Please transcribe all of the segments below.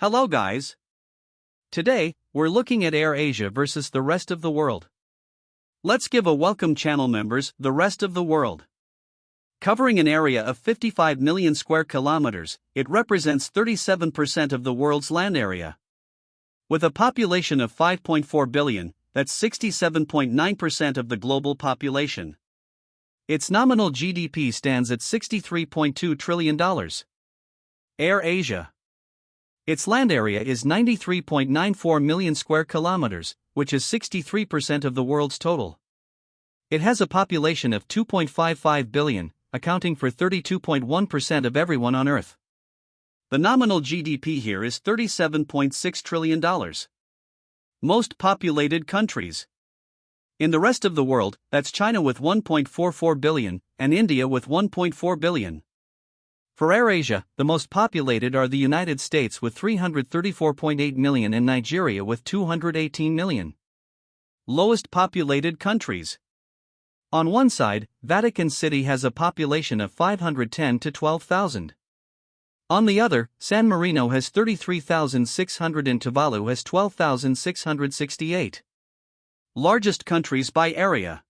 Hello guys. Today, we're looking at Eurasia versus the rest of the world. Let's give a welcome channel members, the rest of the world. Covering an area of 55 million square kilometers, it represents 37% of the world's land area. With a population of 5.4 billion, that's 67.9% of the global population. Its nominal GDP stands at $63.2 trillion. Eurasia. Its land area is 93.94 million square kilometers, which is 63% of the world's total. It has a population of 2.55 billion, accounting for 32.1% of everyone on Earth. The nominal GDP here is $37.6 trillion. Most populated countries. In the rest of the world, that's China with 1.44 billion, and India with 1.4 billion. For Eurasia, the most populated are the United States with 334.8 million and Nigeria with 218 million. Lowest populated countries. On one side, Vatican City has a population of 510 to 12,000. On the other, San Marino has 33,600 and Tuvalu has 12,668. Largest countries by area.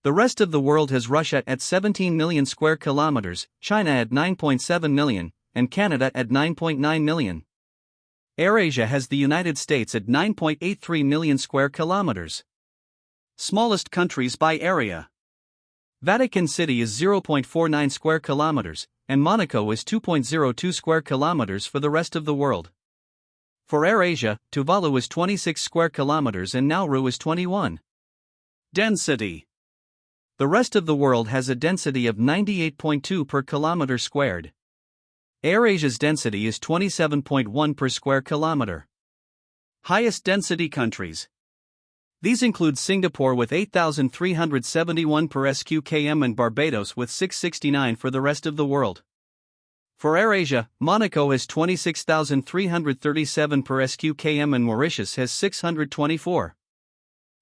The rest of the world has Russia at 17 million square kilometers, China at 9.7 million, and Canada at 9.9 million. Eurasia has the United States at 9.83 million square kilometers. Smallest countries by area. Vatican City is 0.49 square kilometers, and Monaco is 2.02 square kilometers for the rest of the world. For Eurasia, Tuvalu is 26 square kilometers and Nauru is 21. Density. The rest of the world has a density of 98.2 per kilometer squared. Eurasia's density is 27.1 per square kilometer. Highest density countries. These include Singapore with 8,371 per sq/km and Barbados with 669 for the rest of the world. For Eurasia, Monaco has 26,337 per sq/km and Mauritius has 624.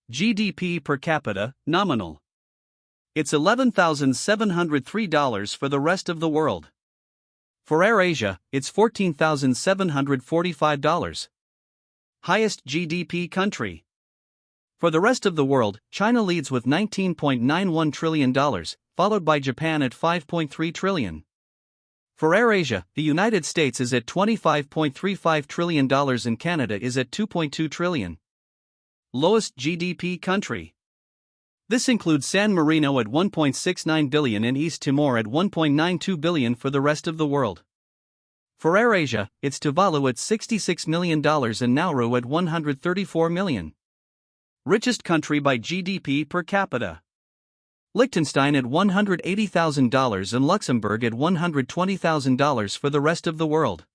GDP per capita, nominal. It's $11,703 for the rest of the world. For Eurasia, it's $14,745. Highest GDP country. For the rest of the world, China leads with $19.91 trillion, followed by Japan at $5.3 trillion. For Eurasia, the United States is at $25.35 trillion and Canada is at $2.2 trillion. Lowest GDP country. This includes San Marino at $1.69 billion and East Timor at $1.92 billion for the rest of the world. For Eurasia, it's Tuvalu at $66 million and Nauru at $134 million. Richest country by GDP per capita. Liechtenstein at $180,000 and Luxembourg at $120,000 for the rest of the world.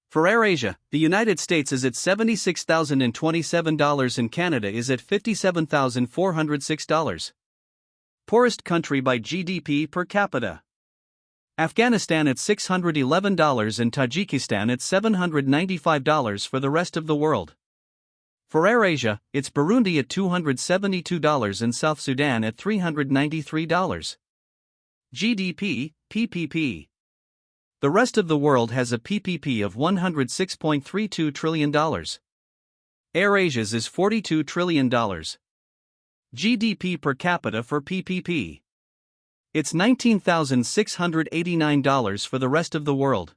For Eurasia, the United States is at $76,027 and Canada is at $57,406. Poorest country by GDP per capita. Afghanistan at $611 and Tajikistan at $795 for the rest of the world. For Eurasia, it's Burundi at $272 and South Sudan at $393. GDP, PPP. The rest of the world has a PPP of $106.32 trillion. Eurasia's is $42 trillion. GDP per capita for PPP. It's $19,689 for the rest of the world.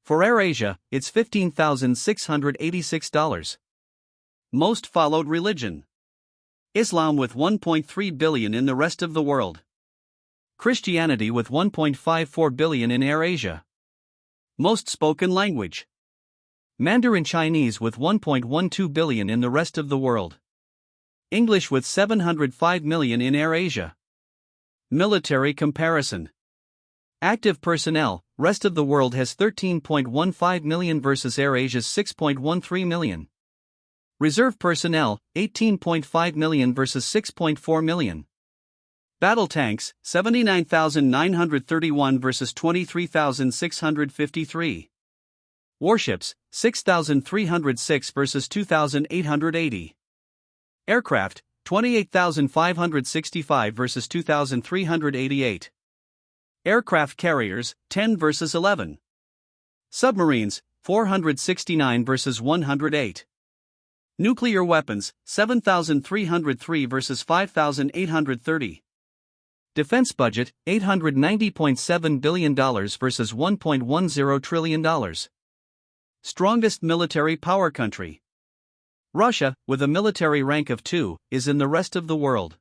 For Eurasia, it's $15,686. Most followed religion. Islam with 1.3 billion in the rest of the world. Christianity with 1.54 billion in Eurasia. Most spoken language. Mandarin Chinese with 1.12 billion in the rest of the world. English with 705 million in Eurasia. Military comparison. Active personnel, rest of the world has 13.15 million versus Eurasia's 6.13 million. Reserve personnel, 18.5 million versus 6.4 million. Battle tanks, 79,931 versus 23,653. Warships, 6,306 versus 2,880. Aircraft, 28,565 versus 2,388. Aircraft carriers, 10 versus 11. Submarines, 469 versus 108. Nuclear weapons, 7,303 versus 5,830. Defense budget, $890.7 billion versus $1.10 trillion. Strongest military power country. Russia, with a military rank of 2, is in the rest of the world.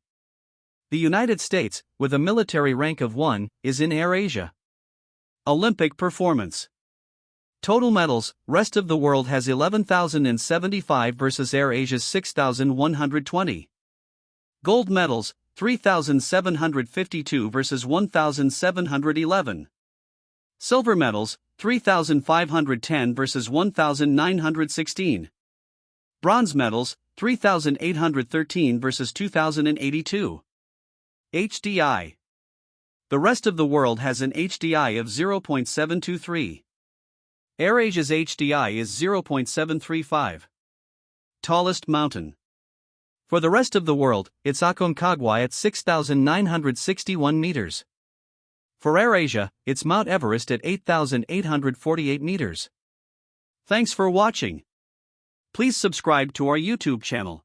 The United States, with a military rank of 1, is in Eurasia. Olympic performance. Total medals, rest of the world has 11,075 versus Eurasia's 6,120. Gold medals, 3,752 versus 1,711. Silver medals, 3,510 versus 1,916. Bronze medals, 3,813 versus 2,082. HDI. The rest of the world has an HDI of 0.723. Eurasia's HDI is 0.735. Tallest mountain. For the rest of the world, it's Aconcagua at 6,961 meters. For Eurasia, it's Mount Everest at 8,848 meters. Thanks for watching. Please subscribe to our YouTube channel.